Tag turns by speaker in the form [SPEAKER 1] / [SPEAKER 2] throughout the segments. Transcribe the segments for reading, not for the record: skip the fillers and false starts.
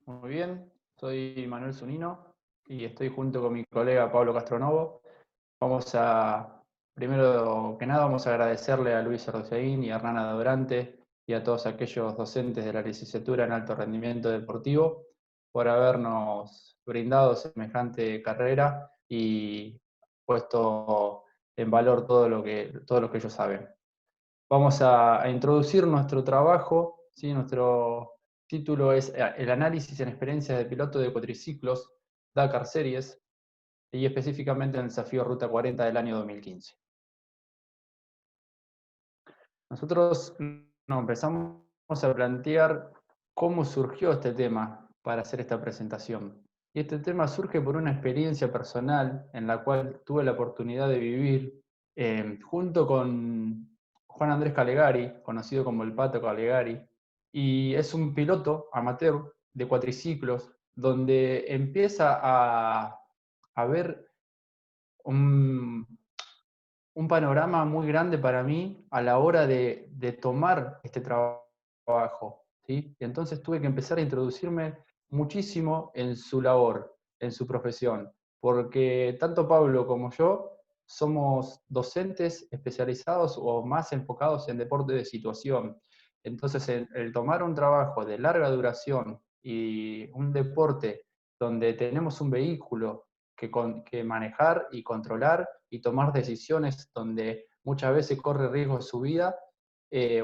[SPEAKER 1] Muy bien, soy Manuel Zunino y estoy junto con mi colega Pablo Castronovo. Primero que nada, vamos a agradecerle a Luis Ardozaín y a Hernana Durante y a todos aquellos docentes de la licenciatura en alto rendimiento deportivo por habernos brindado semejante carrera y puesto en valor todo lo que ellos saben. Vamos a introducir nuestro trabajo, ¿sí? Nuestro título es el análisis en experiencias de piloto de cuatriciclos Dakar Series y específicamente en el desafío Ruta 40 del año 2015. Nosotros nos empezamos a plantear cómo surgió este tema para hacer esta presentación. Y este tema surge por una experiencia personal en la cual tuve la oportunidad de vivir junto con Juan Andrés Calegari, conocido como el Pato Calegari, y es un piloto amateur de cuatriciclos donde empieza a ver un, un panorama muy grande para mí a la hora de tomar este trabajo, ¿sí? Y entonces tuve que empezar a introducirme muchísimo en su labor, en su profesión, porque tanto Pablo como yo somos docentes especializados o más enfocados en deporte de situación. Entonces, el tomar un trabajo de larga duración y un deporte donde tenemos un vehículo que manejar y controlar y tomar decisiones donde muchas veces corre riesgo su vida,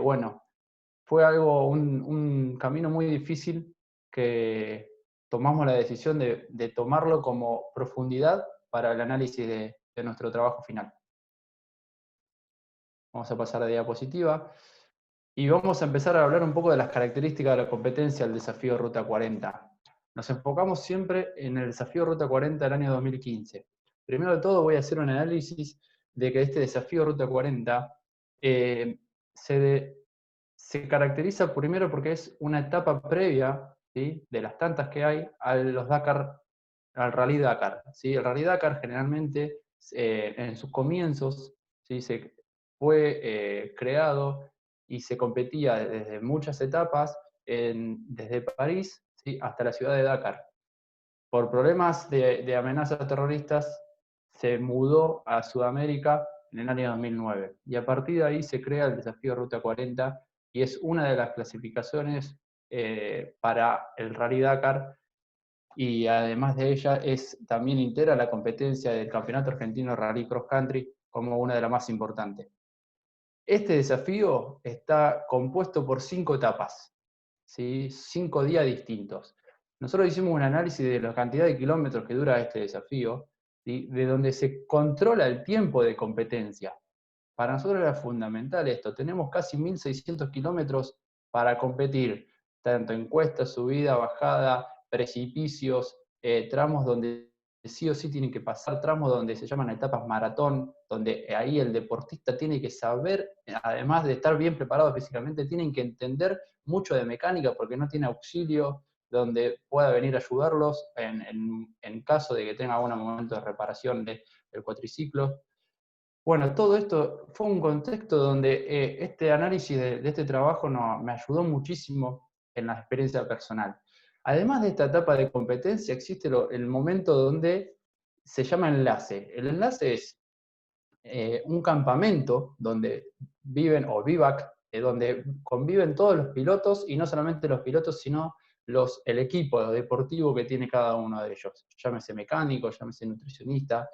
[SPEAKER 1] bueno, fue un camino muy difícil que tomamos la decisión de tomarlo como profundidad para el análisis de nuestro trabajo final. Vamos a pasar a diapositiva y vamos a empezar a hablar un poco de las características de la competencia del desafío Ruta 40. Nos enfocamos siempre en el desafío Ruta 40 del año 2015. Primero de todo voy a hacer un análisis de que este desafío Ruta 40 eh, se, se caracteriza primero porque es una etapa previa, ¿sí?, de las tantas que hay a los Dakar, al Rally Dakar, ¿sí? El Rally Dakar generalmente en sus comienzos, ¿sí?, se fue creado y se competía desde muchas etapas, desde París, ¿sí?, hasta la ciudad de Dakar. Por problemas de amenazas terroristas, se mudó a Sudamérica en el año 2009. Y a partir de ahí se crea el desafío Ruta 40 y es una de las clasificaciones para el Rally Dakar, y además de ella también integra la competencia del Campeonato Argentino Rally Cross Country como una de las más importantes. Este desafío está compuesto por 5 etapas, ¿sí? 5 días distintos. Nosotros hicimos un análisis de la cantidad de kilómetros que dura este desafío, ¿sí?, de donde se controla el tiempo de competencia. Para nosotros era fundamental esto. Tenemos casi 1.600 kilómetros para competir, tanto en cuesta, subida, bajada, precipicios, tramos donde sí o sí tienen que pasar, tramos donde se llaman etapas maratón, donde ahí el deportista tiene que saber, además de estar bien preparado físicamente, tienen que entender mucho de mecánica porque no tiene auxilio donde pueda venir a ayudarlos en caso de que tenga algún momento de reparación del cuatriciclo. Bueno, todo esto fue un contexto donde este análisis de este trabajo me ayudó muchísimo en la experiencia personal. Además de esta etapa de competencia, existe el momento donde se llama enlace. El enlace es un campamento donde viven, o vivac, donde conviven todos los pilotos, y no solamente los pilotos, sino el equipo deportivo que tiene cada uno de ellos. Llámese mecánico, llámese nutricionista,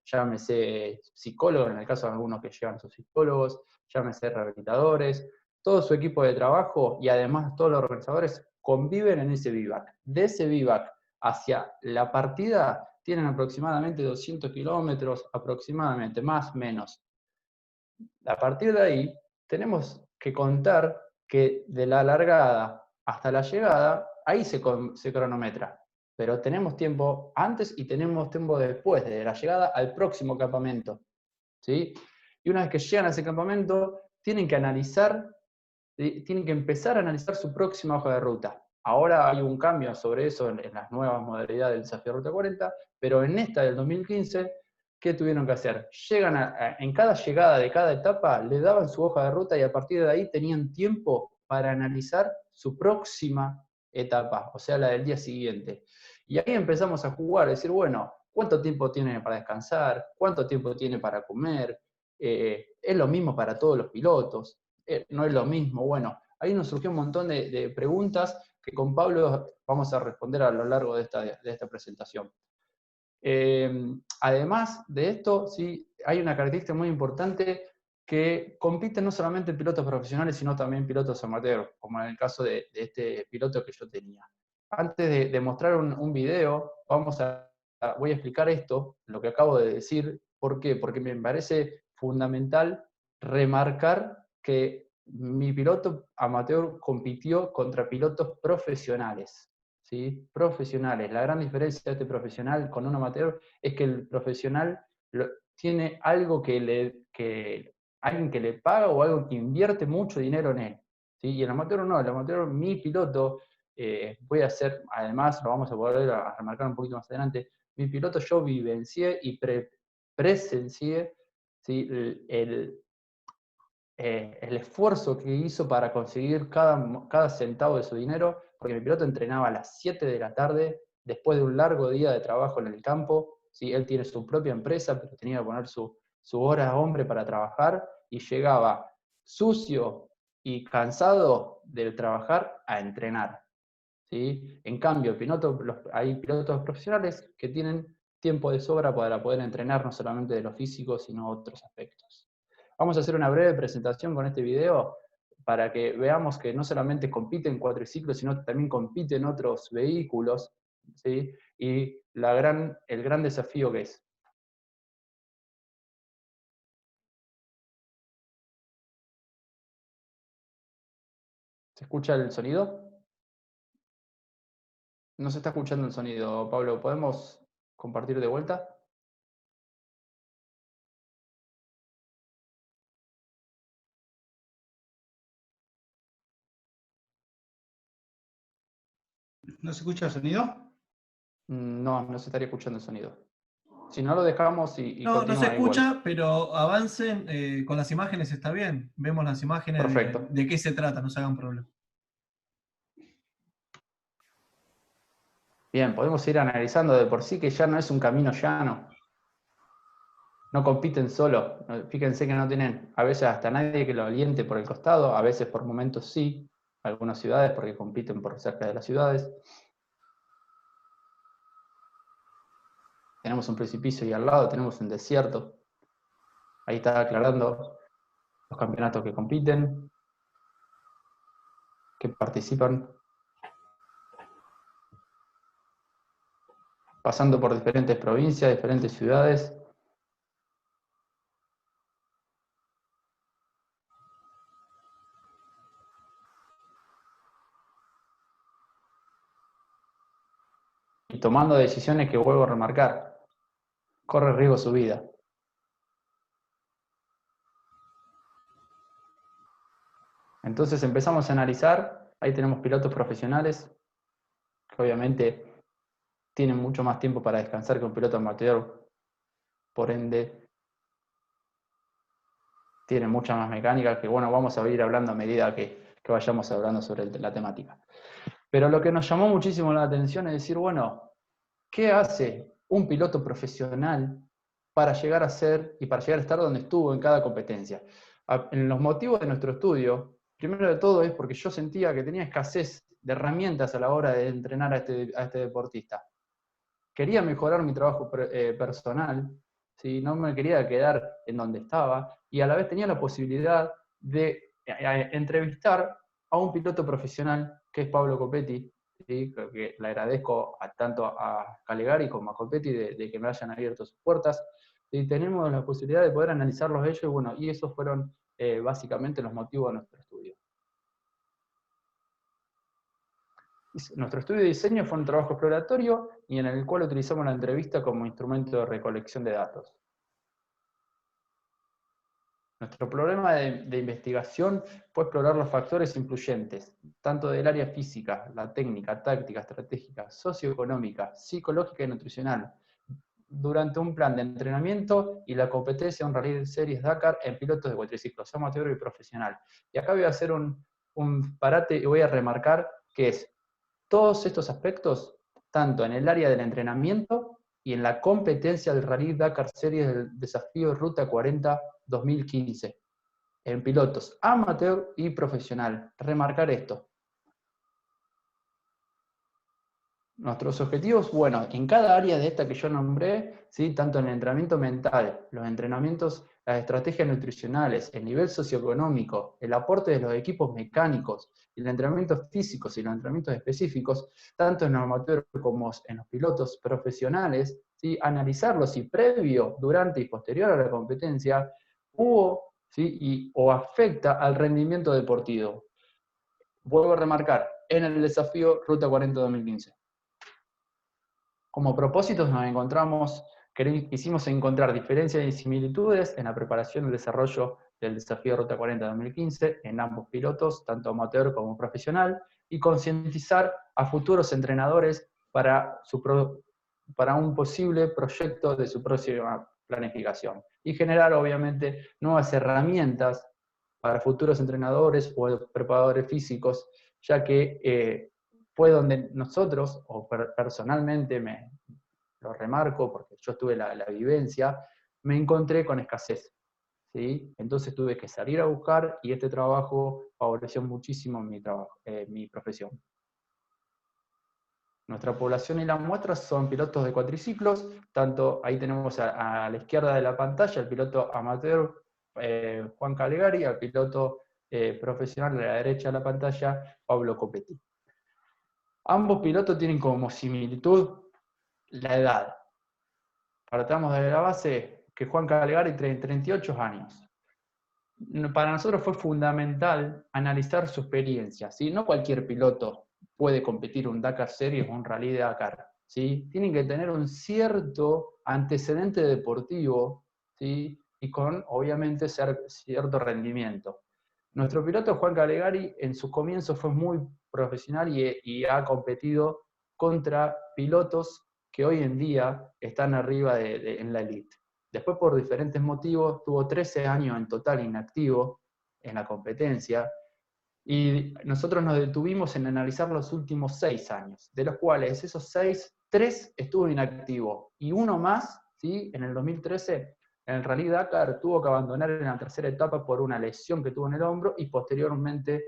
[SPEAKER 1] llámese psicólogo, en el caso de algunos que llevan sus psicólogos, llámese rehabilitadores, todo su equipo de trabajo y además todos los organizadores conviven en ese vivac. De ese vivac hacia la partida tienen aproximadamente 200 kilómetros, aproximadamente, más o menos. A partir de ahí, tenemos que contar que de la largada hasta la llegada, ahí se cronometra. Pero tenemos tiempo antes y tenemos tiempo después, de la llegada al próximo campamento, ¿sí? Y una vez que llegan a ese campamento, tienen que tienen que empezar a analizar su próxima hoja de ruta. Ahora hay un cambio sobre eso en las nuevas modalidades del desafío Ruta 40, pero en esta del 2015, ¿qué tuvieron que hacer? En cada llegada de cada etapa le daban su hoja de ruta y a partir de ahí tenían tiempo para analizar su próxima etapa, o sea, la del día siguiente. Y ahí empezamos a jugar, a decir, bueno, ¿cuánto tiempo tiene para descansar? ¿Cuánto tiempo tiene para comer? ¿Es lo mismo para todos los pilotos? ¿No es lo mismo? Bueno, ahí nos surgió un montón de preguntas que con Pablo vamos a responder a lo largo de esta presentación. Además de esto, sí, hay una característica muy importante que compiten no solamente pilotos profesionales, sino también pilotos amateurs, como en el caso de este piloto que yo tenía. Antes de mostrar un video, voy a explicar esto, lo que acabo de decir. ¿Por qué? Porque me parece fundamental remarcar que mi piloto amateur compitió contra pilotos profesionales. ¿Sí? Profesionales. La gran diferencia de este profesional con un amateur es que el profesional tiene algo alguien que le paga o algo que invierte mucho dinero en él. ¿Sí? Y el amateur no, el amateur, mi piloto, voy a hacer, además lo vamos a volver a remarcar un poquito más adelante, mi piloto yo vivencié y presencié, ¿sí? el esfuerzo que hizo para conseguir cada centavo de su dinero, porque mi piloto entrenaba a las 7 de la tarde, después de un largo día de trabajo en el campo. ¿Sí? Él tiene su propia empresa, pero tenía que poner su hora hombre para trabajar, y llegaba sucio y cansado de trabajar a entrenar. ¿Sí? En cambio, hay pilotos profesionales que tienen tiempo de sobra para poder entrenar no solamente de lo físico, sino otros aspectos. Vamos a hacer una breve presentación con este video para que veamos que no solamente compiten cuatriciclos, sino también compiten otros vehículos, ¿sí? Y el gran desafío que es. ¿Se escucha el sonido? No se está escuchando el sonido, Pablo. ¿Podemos compartir de vuelta?
[SPEAKER 2] ¿No se escucha el sonido?
[SPEAKER 1] No, no se estaría escuchando el sonido. Si no, lo dejamos y
[SPEAKER 2] No, no se
[SPEAKER 1] continúa igual.
[SPEAKER 2] escucha, pero avancen con las imágenes, está bien. Vemos las imágenes
[SPEAKER 1] Perfecto.
[SPEAKER 2] de qué se trata, no se hagan problema.
[SPEAKER 1] Bien, podemos ir analizando de por sí que ya no es un camino llano. No compiten solo. Fíjense que no tienen a veces hasta nadie que lo aliente por el costado, a veces por momentos sí, algunas ciudades porque compiten por cerca de las ciudades. Tenemos un precipicio y al lado tenemos un desierto. Ahí está aclarando los campeonatos que compiten, que participan, pasando por diferentes provincias, diferentes ciudades. Y tomando decisiones que, vuelvo a remarcar, corre riesgo su vida. Entonces empezamos a analizar, ahí tenemos pilotos profesionales, que obviamente tienen mucho más tiempo para descansar que un piloto amateur, por ende tienen mucha más mecánica, que bueno, vamos a ir hablando a medida que vayamos hablando sobre la temática. Pero lo que nos llamó muchísimo la atención es decir, bueno, ¿qué hace un piloto profesional para llegar a ser y para llegar a estar donde estuvo en cada competencia? En los motivos de nuestro estudio, primero de todo es porque yo sentía que tenía escasez de herramientas a la hora de entrenar a este deportista. Quería mejorar mi trabajo personal, ¿sí? No me quería quedar en donde estaba, y a la vez tenía la posibilidad de entrevistar a un piloto profesional que es Pablo Copetti, ¿sí? Que le agradezco tanto a Calegari como a Copetti de que me hayan abierto sus puertas, y tenemos la posibilidad de poder analizarlos ellos, y bueno, y esos fueron básicamente los motivos de nuestro estudio. Nuestro estudio de diseño fue un trabajo exploratorio y en el cual utilizamos la entrevista como instrumento de recolección de datos. Nuestro problema de investigación fue explorar los factores influyentes, tanto del área física, la técnica, táctica, estratégica, socioeconómica, psicológica y nutricional, durante un plan de entrenamiento y la competencia en un Rally Series Dakar en pilotos de cuatriciclos, amateur y profesional. Y acá voy a hacer un parate y voy a remarcar que es todos estos aspectos, tanto en el área del entrenamiento y en la competencia del Rally Dakar Series del Desafío Ruta 40 2015, en pilotos amateur y profesional. Remarcar esto. Nuestros objetivos, bueno, en cada área de esta que yo nombré, ¿sí? Tanto en el entrenamiento mental, los entrenamientos, las estrategias nutricionales, el nivel socioeconómico, el aporte de los equipos mecánicos, el entrenamiento físicos y los entrenamientos específicos, tanto en los amateurs como en los pilotos profesionales, ¿sí? Analizarlos y previo, durante y posterior a la competencia, hubo, ¿sí? o afecta al rendimiento deportivo. Vuelvo a remarcar, en el desafío Ruta 40 2015. Como propósitos nos encontramos, quisimos encontrar diferencias y similitudes en la preparación y el desarrollo del desafío Ruta 40 2015 en ambos pilotos, tanto amateur como profesional, y concientizar a futuros entrenadores para un posible proyecto de su próxima planificación. Y generar, obviamente, nuevas herramientas para futuros entrenadores o preparadores físicos, ya que fue donde nosotros, o personalmente lo remarco porque yo tuve la vivencia, me encontré con escasez, ¿sí? Entonces tuve que salir a buscar y este trabajo favoreció muchísimo mi profesión. Nuestra población y las muestras son pilotos de cuatriciclos, tanto ahí tenemos a la izquierda de la pantalla el piloto amateur Juan Calegari, al piloto profesional de la derecha de la pantalla Pablo Copetti. Ambos pilotos tienen como similitud la edad. Partamos de la base que Juan Calegari tiene 38 años. Para nosotros fue fundamental analizar su experiencia, ¿sí? No cualquier piloto puede competir un Dakar Series o un Rally de Dakar, ¿sí? Tienen que tener un cierto antecedente deportivo, ¿sí? Y con, obviamente, cierto rendimiento. Nuestro piloto Juan Calegari en sus comienzos fue muy profesional y ha competido contra pilotos que hoy en día están arriba en la elite. Después, por diferentes motivos, tuvo 13 años en total inactivo en la competencia, y nosotros nos detuvimos en analizar los últimos 6 años, de los cuales esos 6, 3 estuvo inactivo, y uno más, ¿sí? En el 2013, en el Rally Dakar, tuvo que abandonar en la tercera etapa por una lesión que tuvo en el hombro, y posteriormente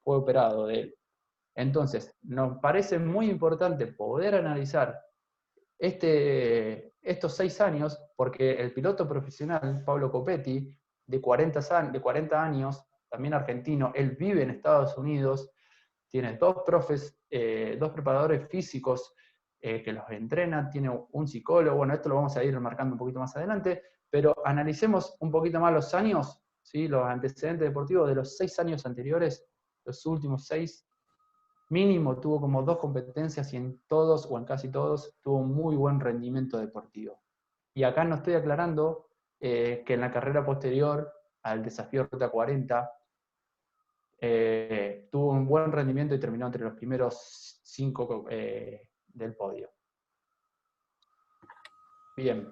[SPEAKER 1] fue operado de él. Entonces, nos parece muy importante poder analizar estos 6 años, porque el piloto profesional, Pablo Copetti, de 40 años, también argentino, él vive en Estados Unidos, tiene dos preparadores físicos que los entrenan, tiene un psicólogo, bueno, esto lo vamos a ir marcando un poquito más adelante, pero analicemos un poquito más los años, ¿sí? Los antecedentes deportivos de los 6 años anteriores, los últimos 6, mínimo tuvo como 2 competencias y en todos o en casi todos tuvo un muy buen rendimiento deportivo. Y acá no estoy aclarando que en la carrera posterior al desafío Ruta 40 tuvo un buen rendimiento y terminó entre los primeros 5 del podio. Bien.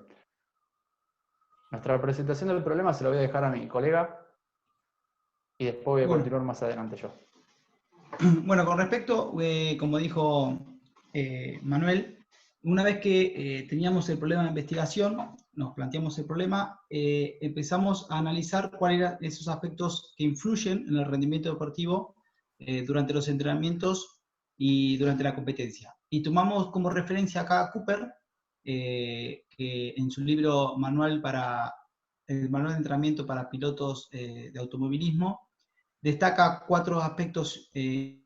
[SPEAKER 1] Nuestra presentación del problema se lo voy a dejar a mi colega y después voy a continuar más adelante yo.
[SPEAKER 3] Bueno, con respecto, como dijo Manuel, una vez que teníamos el problema de investigación, nos planteamos el problema, empezamos a analizar cuáles eran esos aspectos que influyen en el rendimiento deportivo durante los entrenamientos y durante la competencia. Y tomamos como referencia acá a Cooper, que en su libro el manual de entrenamiento para pilotos de automovilismo, destaca 4 aspectos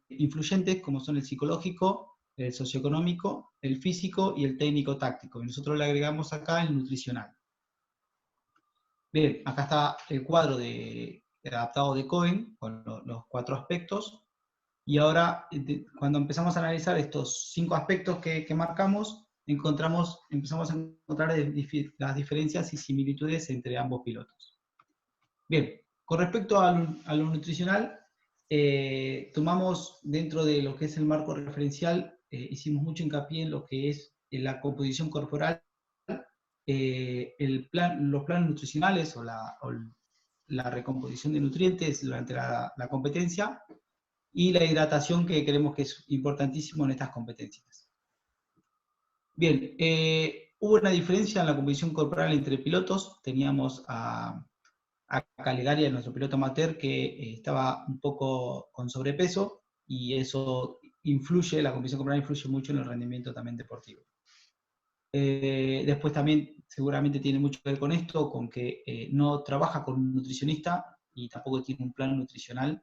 [SPEAKER 3] influyentes, como son el psicológico, el socioeconómico, el físico y el técnico-táctico. Y nosotros le agregamos acá el nutricional. Bien, acá está el cuadro adaptado de Cohen, con los 4 aspectos. Y ahora, cuando empezamos a analizar estos 5 aspectos que marcamos, empezamos a encontrar las diferencias y similitudes entre ambos pilotos. Bien. Con respecto a lo nutricional, tomamos dentro de lo que es el marco referencial, hicimos mucho hincapié en lo que es la composición corporal, los planes nutricionales o la recomposición de nutrientes durante la competencia, y la hidratación, que creemos que es importantísimo en estas competencias. Bien, hubo una diferencia en la composición corporal entre pilotos. Teníamos a Calegari, nuestro piloto amateur, que estaba un poco con sobrepeso, y eso influye, la composición corporal influye mucho en el rendimiento también deportivo. Después también seguramente tiene mucho que ver con esto, con que no trabaja con un nutricionista y tampoco tiene un plan nutricional,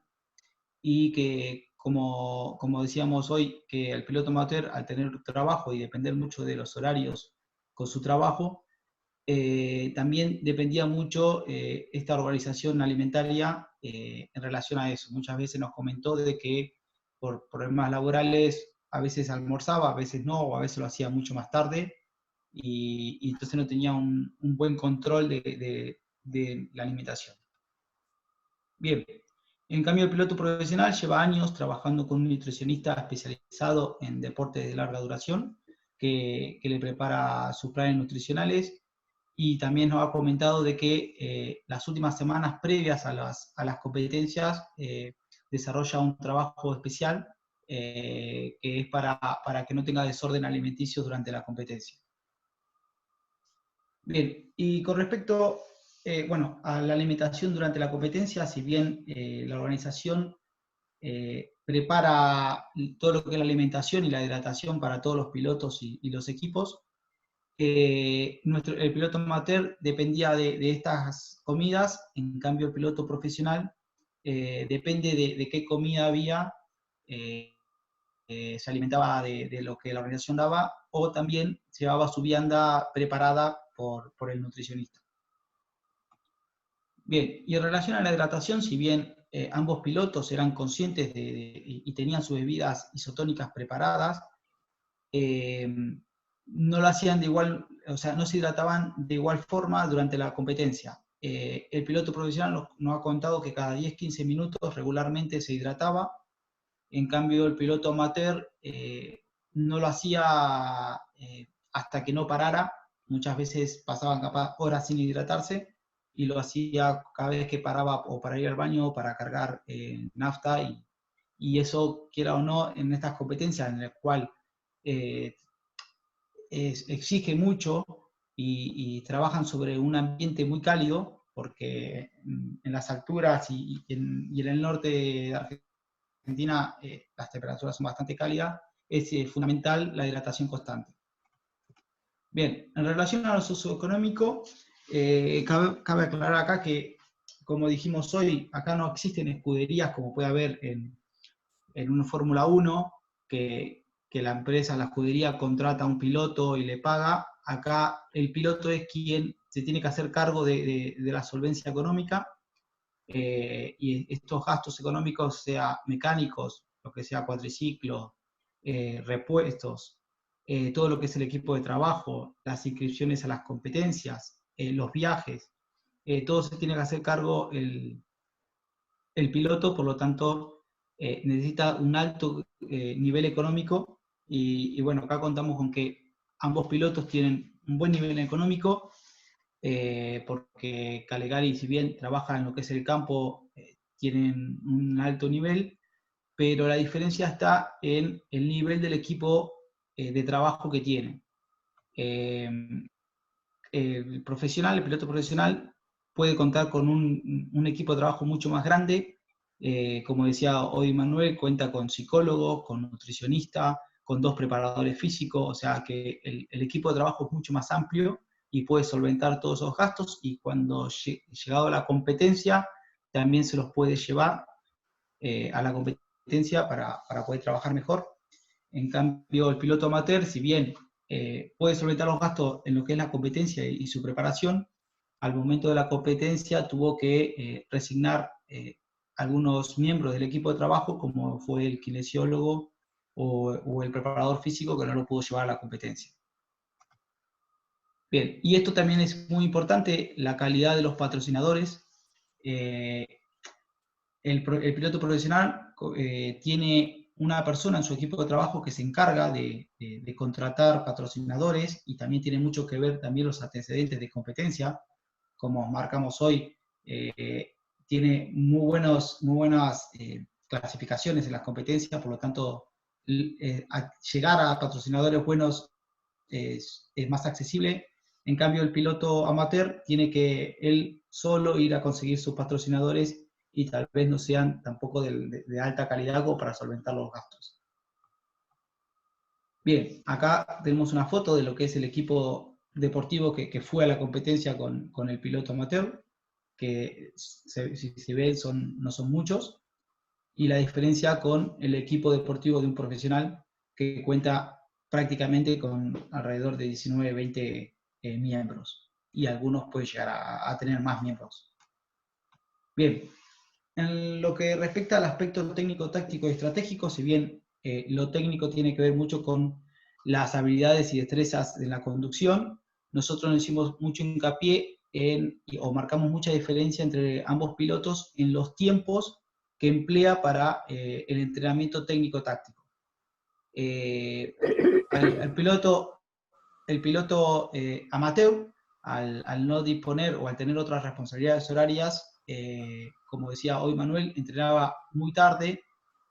[SPEAKER 3] y que, como decíamos hoy, que el piloto amateur, al tener trabajo y depender mucho de los horarios con su trabajo, también dependía mucho esta organización alimentaria en relación a eso. Muchas veces nos comentó de que por problemas laborales a veces almorzaba, a veces no, o a veces lo hacía mucho más tarde, y entonces no tenía un buen control de la alimentación. Bien, en cambio el piloto profesional lleva años trabajando con un nutricionista especializado en deportes de larga duración, que le prepara sus planes nutricionales, y también nos ha comentado de que las últimas semanas previas a las competencias desarrolla un trabajo especial que es para que no tenga desorden alimenticio durante la competencia. Bien, y con respecto bueno, a la alimentación durante la competencia, si bien la organización prepara todo lo que es la alimentación y la hidratación para todos los pilotos y los equipos, el piloto amateur dependía de estas comidas. En cambio el piloto profesional depende de qué comida había, se alimentaba de lo que la organización daba, o también llevaba su vianda preparada por el nutricionista. Bien, y en relación a la hidratación, si bien ambos pilotos eran conscientes y tenían sus bebidas isotónicas preparadas, no lo hacían de igual, o sea, no se hidrataban de igual forma durante la competencia. El piloto profesional nos ha contado que cada 10-15 minutos regularmente se hidrataba. En cambio el piloto amateur no lo hacía hasta que no parara. Muchas veces pasaban capaz horas sin hidratarse, y lo hacía cada vez que paraba, o para ir al baño o para cargar nafta, y eso, quiera o no, en estas competencias en las cuales exige mucho y trabajan sobre un ambiente muy cálido, porque en las alturas y en el norte de Argentina las temperaturas son bastante cálidas, es fundamental la hidratación constante. Bien, en relación a lo socioeconómico, cabe aclarar acá que, como dijimos hoy, acá no existen escuderías como puede haber en una Fórmula 1, que la empresa, la escudería, contrata a un piloto y le paga. Acá el piloto es quien se tiene que hacer cargo de la solvencia económica, y estos gastos económicos, sea mecánicos, lo que sea cuatriciclo, repuestos, todo lo que es el equipo de trabajo, las inscripciones a las competencias, los viajes, todo se tiene que hacer cargo el piloto. Por lo tanto necesita un alto nivel económico, y bueno, acá contamos con que ambos pilotos tienen un buen nivel económico, porque Calegari, si bien trabaja en lo que es el campo, tienen un alto nivel, pero la diferencia está en el nivel del equipo de trabajo que tienen. El piloto profesional puede contar con un equipo de trabajo mucho más grande. Como decía hoy Manuel, cuenta con psicólogo, con nutricionista, con 2 preparadores físicos, o sea que el equipo de trabajo es mucho más amplio y puede solventar todos esos gastos, y cuando llegado a la competencia también se los puede llevar a la competencia para poder trabajar mejor. En cambio el piloto amateur, si bien puede solventar los gastos en lo que es la competencia y su preparación, al momento de la competencia tuvo que resignar algunos miembros del equipo de trabajo, como fue el kinesiólogo o el preparador físico, que no lo pudo llevar a la competencia. Bien, y esto también es muy importante, la calidad de los patrocinadores. El piloto profesional tiene una persona en su equipo de trabajo que se encarga de contratar patrocinadores, y también tiene mucho que ver también los antecedentes de competencia. Como marcamos hoy, tiene muy buenas clasificaciones en las competencias, por lo tanto, llegar a patrocinadores buenos es más accesible. En cambio, el piloto amateur tiene que él solo ir a conseguir sus patrocinadores y tal vez no sean tampoco de alta calidad como para solventar los gastos. Bien, acá tenemos una foto de lo que es el equipo deportivo que fue a la competencia con el piloto amateur, que si se ven no son muchos, y la diferencia con el equipo deportivo de un profesional que cuenta prácticamente con alrededor de 19, 20 miembros, y algunos pueden llegar a tener más miembros. Bien, en lo que respecta al aspecto técnico, táctico y estratégico, si bien lo técnico tiene que ver mucho con las habilidades y destrezas de la conducción, nosotros nos hicimos mucho hincapié o marcamos mucha diferencia entre ambos pilotos en los tiempos que emplea para el entrenamiento técnico-táctico. El piloto amateur, al no disponer o al tener otras responsabilidades horarias, como decía hoy Manuel, entrenaba muy tarde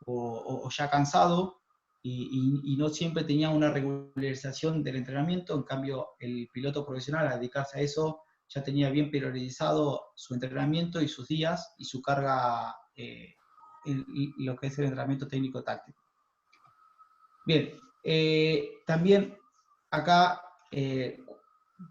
[SPEAKER 3] o ya cansado y no siempre tenía una regularización del entrenamiento. En cambio, el piloto profesional, al dedicarse a eso, ya tenía bien priorizado su entrenamiento y sus días y su carga en lo que es el entrenamiento técnico-táctico. Bien, también acá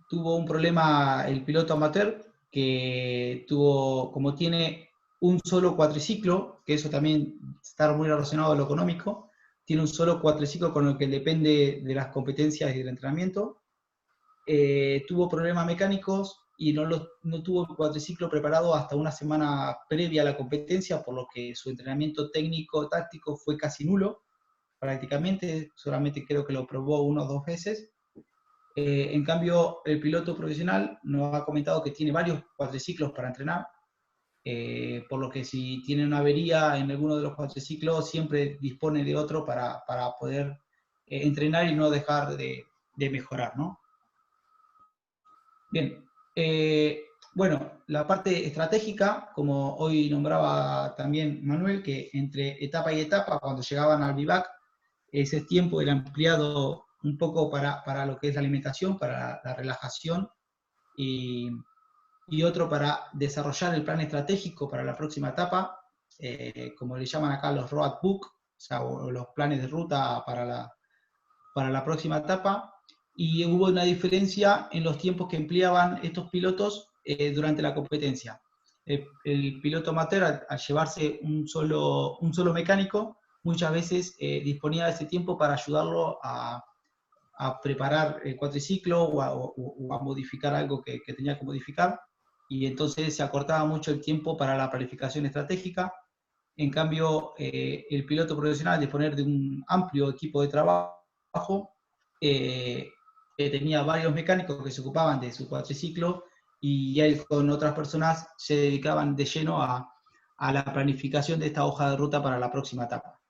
[SPEAKER 3] tuvo un problema el piloto amateur, que tuvo, como tiene un solo cuatriciclo, que eso también está muy relacionado a lo económico, tiene un solo cuatriciclo con el que depende de las competencias y del entrenamiento, tuvo problemas mecánicos y no tuvo el cuatriciclo preparado hasta una semana previa a la competencia, por lo que su entrenamiento técnico-táctico fue casi nulo, prácticamente, solamente creo que lo probó 1 o 2 veces. En cambio, el piloto profesional nos ha comentado que tiene varios cuatriciclos para entrenar, por lo que si tiene una avería en alguno de los cuatriciclos, siempre dispone de otro para poder entrenar y no dejar de mejorar, ¿no? Bien, bueno, la parte estratégica, como hoy nombraba también Manuel, que entre etapa y etapa, cuando llegaban al vivac, ese tiempo era ampliado un poco para lo que es la alimentación, para la relajación, y otro para desarrollar el plan estratégico para la próxima etapa, como le llaman acá los road book, o sea, los planes de ruta para la próxima etapa, y hubo una diferencia en los tiempos que empleaban estos pilotos durante la competencia. El piloto amateur, al llevarse un solo mecánico, muchas veces disponía de ese tiempo para ayudarlo a preparar el cuatriciclo o a modificar algo que tenía que modificar, y entonces se acortaba mucho el tiempo para la planificación estratégica. En cambio, el piloto profesional, al disponer de un amplio equipo de trabajo, tenía varios mecánicos que se ocupaban de su cuatriciclo, y él con otras personas se dedicaban de lleno a la planificación de esta hoja de ruta para la próxima etapa.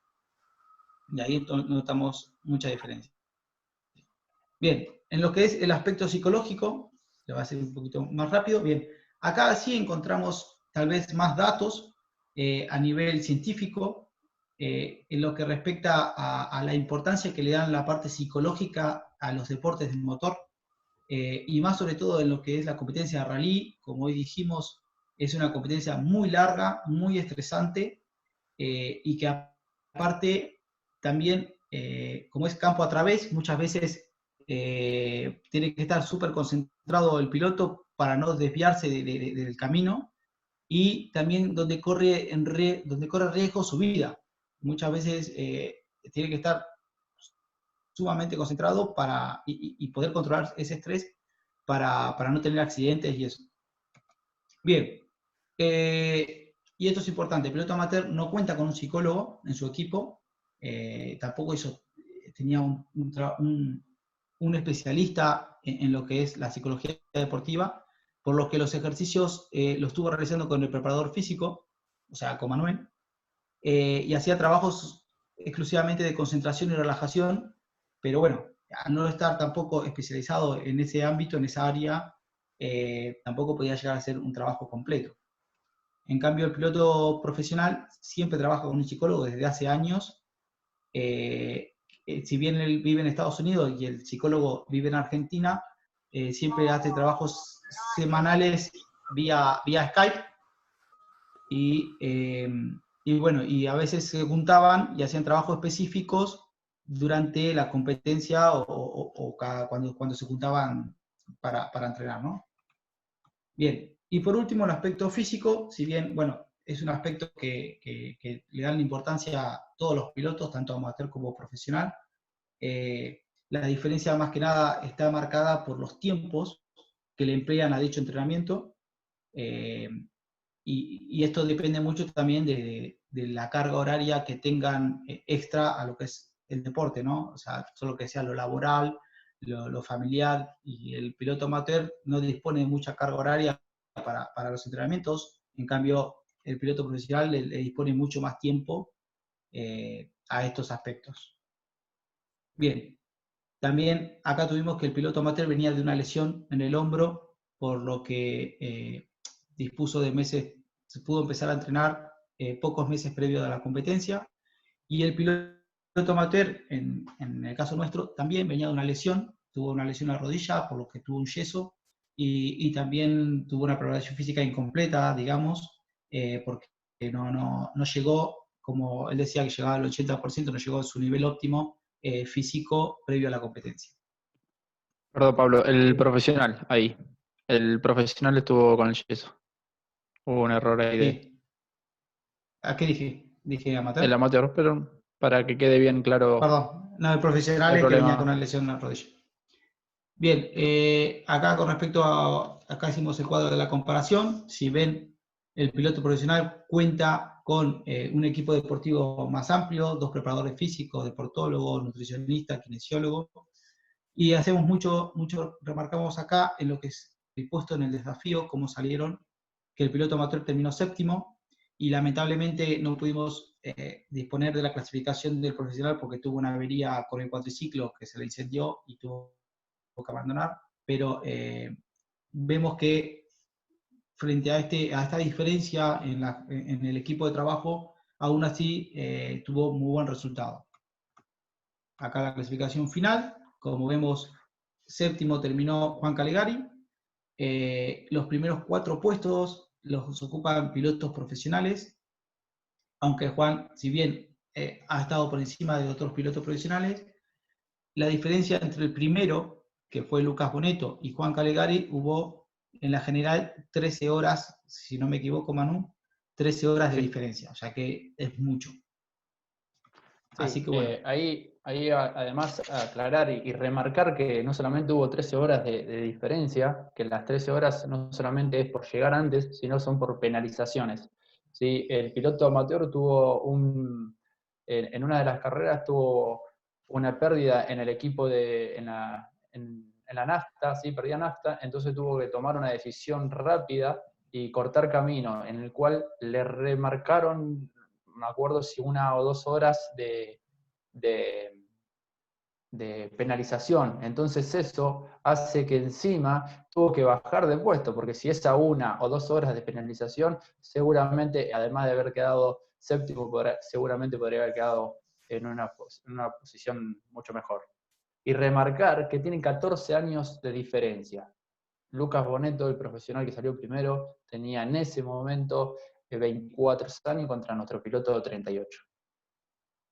[SPEAKER 3] Y ahí notamos mucha diferencia. Bien, en lo que es el aspecto psicológico, le voy a hacer un poquito más rápido. Bien, acá sí encontramos tal vez más datos a nivel científico en lo que respecta a la importancia que le dan la parte psicológica a los deportes del motor, y más sobre todo en lo que es la competencia de rally. Como hoy dijimos, es una competencia muy larga, muy estresante, y que aparte también, como es campo a través, muchas veces tiene que estar súper concentrado el piloto para no desviarse del camino, y también donde corre riesgo su vida. Muchas veces tiene que estar sumamente concentrado y poder controlar ese estrés para no tener accidentes y eso. Bien, y esto es importante, el piloto amateur no cuenta con un psicólogo en su equipo, tampoco tenía un especialista en lo que es la psicología deportiva, por lo que los ejercicios los estuvo realizando con el preparador físico, o sea, con Manuel, y hacía trabajos exclusivamente de concentración y relajación, pero bueno, al no estar tampoco especializado en ese ámbito, en esa área, tampoco podía llegar a ser un trabajo completo. En cambio, el piloto profesional siempre trabaja con un psicólogo desde hace años. Si bien él vive en Estados Unidos y el psicólogo vive en Argentina, siempre hace trabajos semanales vía Skype y bueno, y a veces se juntaban y hacían trabajos específicos durante la competencia o cuando se juntaban para entrenar, ¿no? Bien, y por último el aspecto físico, si bien, bueno, es un aspecto que le dan importancia a todos los pilotos, tanto amateur como profesional. La diferencia más que nada está marcada por los tiempos que le emplean a dicho entrenamiento, y esto depende mucho también de la carga horaria que tengan extra a lo que es el deporte, ¿no? O sea, solo que sea lo laboral, lo familiar, y el piloto amateur no dispone de mucha carga horaria para los entrenamientos, en cambio el piloto profesional le dispone mucho más tiempo a estos aspectos. Bien, también acá tuvimos que el piloto amateur venía de una lesión en el hombro, por lo que dispuso de meses, se pudo empezar a entrenar pocos meses previo a la competencia, y el piloto amateur, en el caso nuestro, también venía de una lesión, tuvo una lesión en la rodilla, por lo que tuvo un yeso, y también tuvo una preparación física incompleta, digamos, porque no llegó, como él decía que llegaba al 80%, no llegó a su nivel óptimo físico previo a la competencia.
[SPEAKER 1] Perdón, Pablo, el profesional, ahí. El profesional estuvo con el yeso. Hubo un error ahí de
[SPEAKER 3] Sí. ¿A qué dije? ¿Dije
[SPEAKER 1] el
[SPEAKER 3] amateur?
[SPEAKER 1] amateur, pero para que quede bien claro
[SPEAKER 3] Perdón, no, el profesional
[SPEAKER 1] el
[SPEAKER 3] es que venía con una
[SPEAKER 1] problema.
[SPEAKER 3] lesión en la rodilla. Bien, acá con respecto a, acá hicimos el cuadro de la comparación. Si ven, el piloto profesional cuenta con un equipo deportivo más amplio, 2 preparadores físicos, deportólogo, nutricionista, kinesiólogo, y hacemos mucho, remarcamos acá en lo que es el puesto en el desafío, cómo salieron, que el piloto amateur terminó séptimo, y lamentablemente no pudimos disponer de la clasificación del profesional porque tuvo una avería con el cuatriciclo que se le incendió y tuvo que abandonar, pero vemos que frente a esta diferencia en el equipo de trabajo, aún así tuvo muy buen resultado. Acá la clasificación final, como vemos, séptimo terminó Juan Calegari. Los primeros 4 puestos los ocupan pilotos profesionales, aunque Juan, si bien ha estado por encima de otros pilotos profesionales, la diferencia entre el primero, que fue Lucas Boneto, y Juan Calegari, hubo en la general 13 horas, si no me equivoco, Manu, 13 horas de
[SPEAKER 1] Sí.
[SPEAKER 3] diferencia, o sea que es mucho.
[SPEAKER 1] Sí,
[SPEAKER 3] Así que bueno.
[SPEAKER 1] ahí además aclarar y remarcar que no solamente hubo 13 horas de diferencia, que las 13 horas no solamente es por llegar antes, sino son por penalizaciones. ¿Sí? El piloto amateur tuvo en una de las carreras tuvo una pérdida en el equipo en la nafta, ¿sí? Perdía nafta, entonces tuvo que tomar una decisión rápida y cortar camino, en el cual le remarcaron, no me acuerdo si 1 o 2 horas de penalización. Entonces eso hace que encima tuvo que bajar de puesto, porque si es a 1 o 2 horas de penalización, seguramente, además de haber quedado séptimo, seguramente podría haber quedado en una posición mucho mejor. Y remarcar que tienen 14 años de diferencia. Lucas Boneto, el profesional que salió primero, tenía en ese momento 24 años contra nuestro piloto de 38.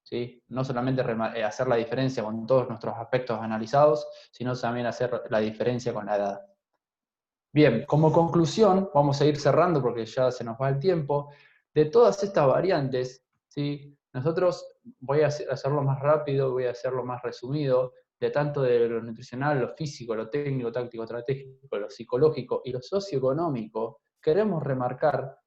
[SPEAKER 1] ¿Sí? No solamente hacer la diferencia con todos nuestros aspectos analizados, sino también hacer la diferencia con la edad. Bien, como conclusión, vamos a ir cerrando porque ya se nos va el tiempo. De todas estas variantes, ¿sí? Nosotros, voy a hacerlo más rápido, voy a hacerlo más resumido, de tanto de lo nutricional, lo físico, lo técnico, táctico, estratégico, lo psicológico y lo socioeconómico, queremos remarcar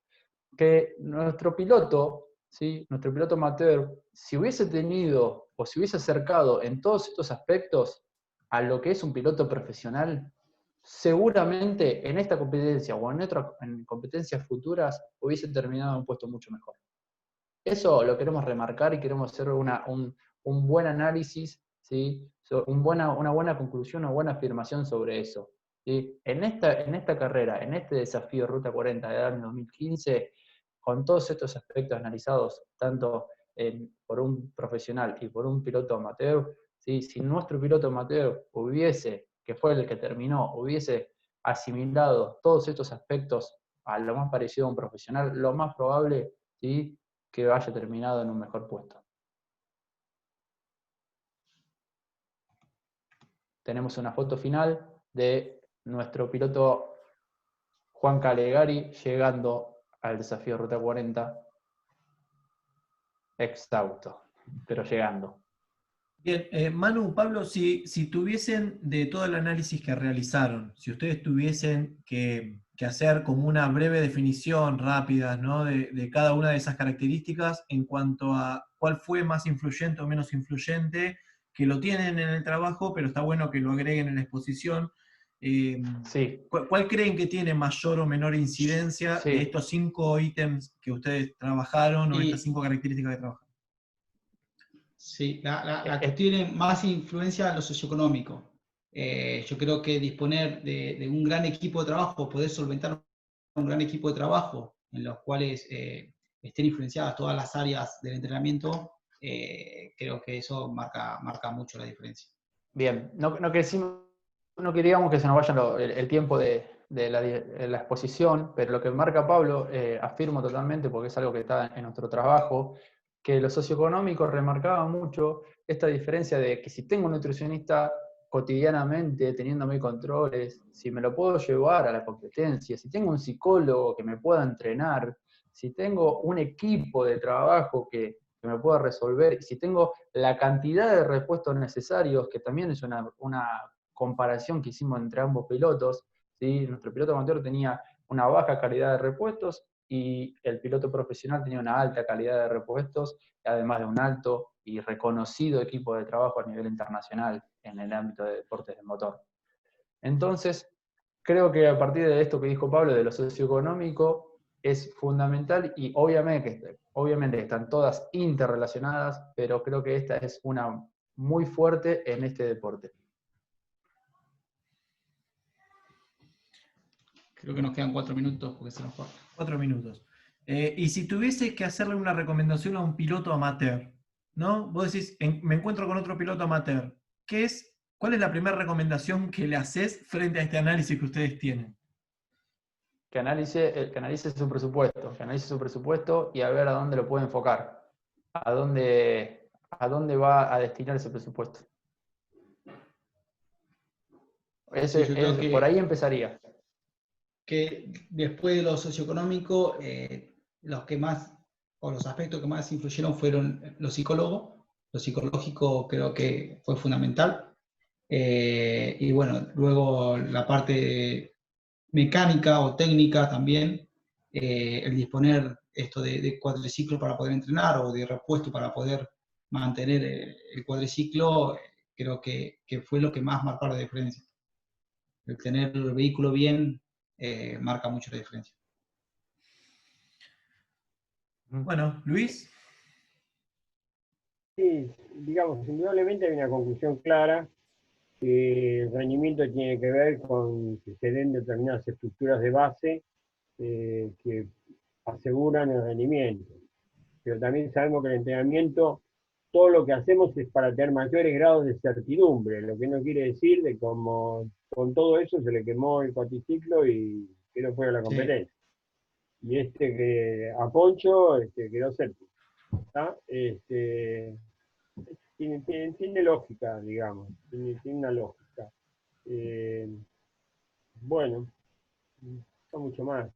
[SPEAKER 1] que nuestro piloto, ¿sí? Nuestro piloto amateur, si hubiese tenido o si hubiese acercado en todos estos aspectos a lo que es un piloto profesional, seguramente en esta competencia o en competencias futuras hubiese terminado en un puesto mucho mejor. Eso lo queremos remarcar y queremos hacer un buen análisis, ¿sí? Una buena conclusión, una buena afirmación sobre eso. ¿Sí? En esta carrera, en este desafío Ruta 40 del año 2015, con todos estos aspectos analizados, tanto por un profesional y por un piloto amateur, ¿sí? Si nuestro piloto amateur hubiese, que fue el que terminó, hubiese asimilado todos estos aspectos a lo más parecido a un profesional, lo más probable, ¿sí?, que haya terminado en un mejor puesto. Tenemos una foto final de nuestro piloto Juan Calegari llegando al desafío Ruta 40, exhausto, pero llegando.
[SPEAKER 2] Bien, Manu, Pablo, si tuviesen de todo el análisis que realizaron, si ustedes tuviesen que hacer como una breve definición rápida, ¿no?, de cada una de esas características en cuanto a cuál fue más influyente o menos influyente, que lo tienen en el trabajo, pero está bueno que lo agreguen en la exposición.
[SPEAKER 1] Sí.
[SPEAKER 2] ¿Cuál creen que tiene mayor o menor incidencia
[SPEAKER 1] Sí.
[SPEAKER 2] de estos 5 ítems que ustedes trabajaron o estas 5 características que trabajaron?
[SPEAKER 3] Sí, la que tiene más influencia en lo socioeconómico. Yo creo que disponer de un gran equipo de trabajo, poder solventar un gran equipo de trabajo en los cuales estén influenciadas todas las áreas del entrenamiento, creo que eso marca mucho la diferencia.
[SPEAKER 1] Bien, no queríamos que se nos vaya el tiempo de la exposición, pero lo que marca Pablo, afirmo totalmente, porque es algo que está en nuestro trabajo, que lo socioeconómico remarcaba mucho esta diferencia de que si tengo un nutricionista cotidianamente teniéndome controles, si me lo puedo llevar a la competencia, si tengo un psicólogo que me pueda entrenar, si tengo un equipo de trabajo que me pueda resolver, si tengo la cantidad de repuestos necesarios, que también es una comparación que hicimos entre ambos pilotos, ¿sí? Nuestro piloto amateur tenía una baja calidad de repuestos y el piloto profesional tenía una alta calidad de repuestos, además de un alto y reconocido equipo de trabajo a nivel internacional en el ámbito de deportes de motor. Entonces, creo que a partir de esto que dijo Pablo, de lo socioeconómico, es fundamental y obviamente están todas interrelacionadas, pero creo que esta es una muy fuerte en este deporte.
[SPEAKER 3] Creo que nos quedan 4 minutos porque se nos corta.
[SPEAKER 2] 4 minutos. Y si tuviese que hacerle una recomendación a un piloto amateur, ¿no? Vos decís, me encuentro con otro piloto amateur. ¿Cuál es la primera recomendación que le haces frente a este análisis que ustedes tienen?
[SPEAKER 1] Que analice su presupuesto y a ver a dónde lo puede enfocar, a dónde va a destinar ese presupuesto. Por ahí empezaría.
[SPEAKER 3] Que después de lo socioeconómico, los aspectos que más influyeron fueron lo psicólogo. Lo psicológico creo que fue fundamental. Y bueno, luego la parte mecánica o técnica también, el disponer esto de cuadriciclo para poder entrenar o de repuesto para poder mantener el cuadriciclo, creo que fue lo que más marcó la diferencia. El tener el vehículo bien marca mucho la diferencia.
[SPEAKER 2] Bueno, Luis.
[SPEAKER 4] Sí, digamos, indudablemente hay una conclusión clara, que el rendimiento tiene que ver con que se den determinadas estructuras de base que aseguran el rendimiento. Pero también sabemos que el entrenamiento, todo lo que hacemos es para tener mayores grados de certidumbre, lo que no quiere decir de como con todo eso se le quemó el cuatriciclo y que no fuera la competencia. Sí. Y que a Poncho quedó séptimo. Tiene lógica, digamos, tiene una lógica. Bueno, no mucho más.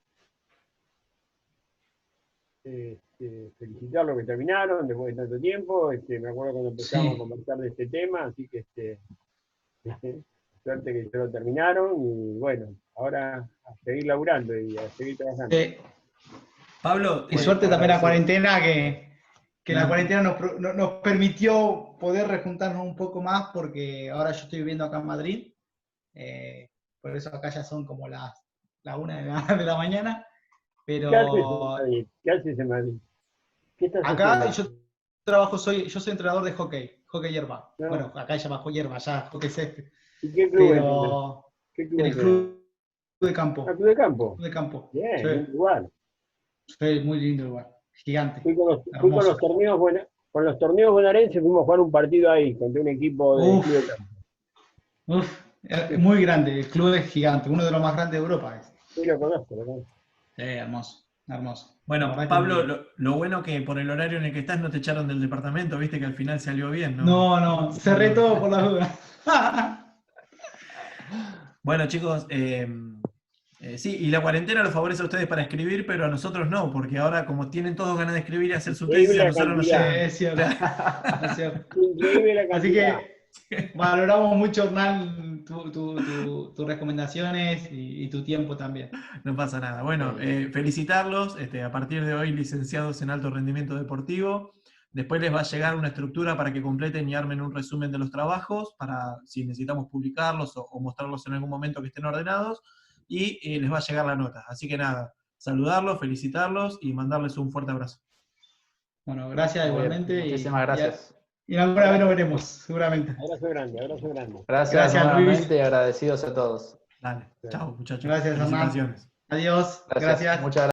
[SPEAKER 4] Felicitar lo que terminaron después de tanto tiempo. Me acuerdo cuando empezamos a conversar de este tema, así que suerte que ya lo terminaron y bueno, ahora a seguir laburando y a seguir trabajando.
[SPEAKER 2] Pablo,
[SPEAKER 3] y suerte también la cuarentena, que la cuarentena nos permitió poder rejuntarnos un poco más, porque ahora yo estoy viviendo acá en Madrid, por eso acá ya son como las 1 de la mañana, pero...
[SPEAKER 4] ¿Qué haces en Madrid? ¿Qué estás
[SPEAKER 3] acá
[SPEAKER 4] haciendo?
[SPEAKER 3] yo soy entrenador de hockey hierba. No. Bueno, acá se llama hierba, ya hockey césped.
[SPEAKER 4] ¿Y qué club
[SPEAKER 3] pero en el club de campo.
[SPEAKER 4] ¿Ah, club de campo?
[SPEAKER 3] Club de campo.
[SPEAKER 4] Bien,
[SPEAKER 3] sí.
[SPEAKER 4] igual.
[SPEAKER 3] Fue muy lindo el lugar, gigante.
[SPEAKER 4] Fui con
[SPEAKER 3] Hermoso.
[SPEAKER 4] con los torneos bonaerenses, fuimos a jugar un partido ahí, contra un equipo de
[SPEAKER 3] Uf.
[SPEAKER 4] Club de Campo.
[SPEAKER 3] Uf, es muy grande, el club es gigante, uno de los más grandes de Europa.
[SPEAKER 4] Sí, lo conozco.
[SPEAKER 3] Sí, hermoso, hermoso.
[SPEAKER 2] Bueno,
[SPEAKER 3] La verdad que
[SPEAKER 2] Pablo,
[SPEAKER 3] muy bien.
[SPEAKER 2] lo bueno que por el horario en el que estás no te echaron del departamento, viste que al final salió bien, ¿no?
[SPEAKER 3] No, cerré todo por la duda.
[SPEAKER 2] Bueno, chicos, sí, y la cuarentena los favorece a ustedes para escribir, pero a nosotros no, porque ahora como tienen todos ganas de escribir y hacer su tesis,
[SPEAKER 4] Increíble
[SPEAKER 2] a
[SPEAKER 4] la
[SPEAKER 2] nosotros nos
[SPEAKER 4] cantidad.
[SPEAKER 2] llegan.
[SPEAKER 3] Es cierto, es cierto.
[SPEAKER 4] Increíble la
[SPEAKER 3] Así
[SPEAKER 4] cantidad.
[SPEAKER 3] que valoramos mucho, Hernán, tus recomendaciones y tu tiempo también.
[SPEAKER 2] No pasa nada. Bueno, felicitarlos, a partir de hoy licenciados en alto rendimiento deportivo. Después les va a llegar una estructura para que completen y armen un resumen de los trabajos, para si necesitamos publicarlos o mostrarlos en algún momento que estén ordenados, y les va a llegar la nota. Así que nada, saludarlos, felicitarlos y mandarles un fuerte abrazo.
[SPEAKER 3] Bueno, gracias
[SPEAKER 1] Muy bien,
[SPEAKER 3] igualmente.
[SPEAKER 1] muchísimas gracias.
[SPEAKER 3] Y alguna vez nos veremos, seguramente.
[SPEAKER 4] Abrazo grande, abrazo grande.
[SPEAKER 1] Gracias,
[SPEAKER 3] Gracias,
[SPEAKER 1] nuevamente
[SPEAKER 3] Luis.
[SPEAKER 1] y agradecidos a todos.
[SPEAKER 2] Dale, chao muchachos.
[SPEAKER 3] Gracias, Hernán.
[SPEAKER 2] Felicitaciones.
[SPEAKER 3] Adiós. Gracias.
[SPEAKER 1] Muchas gracias.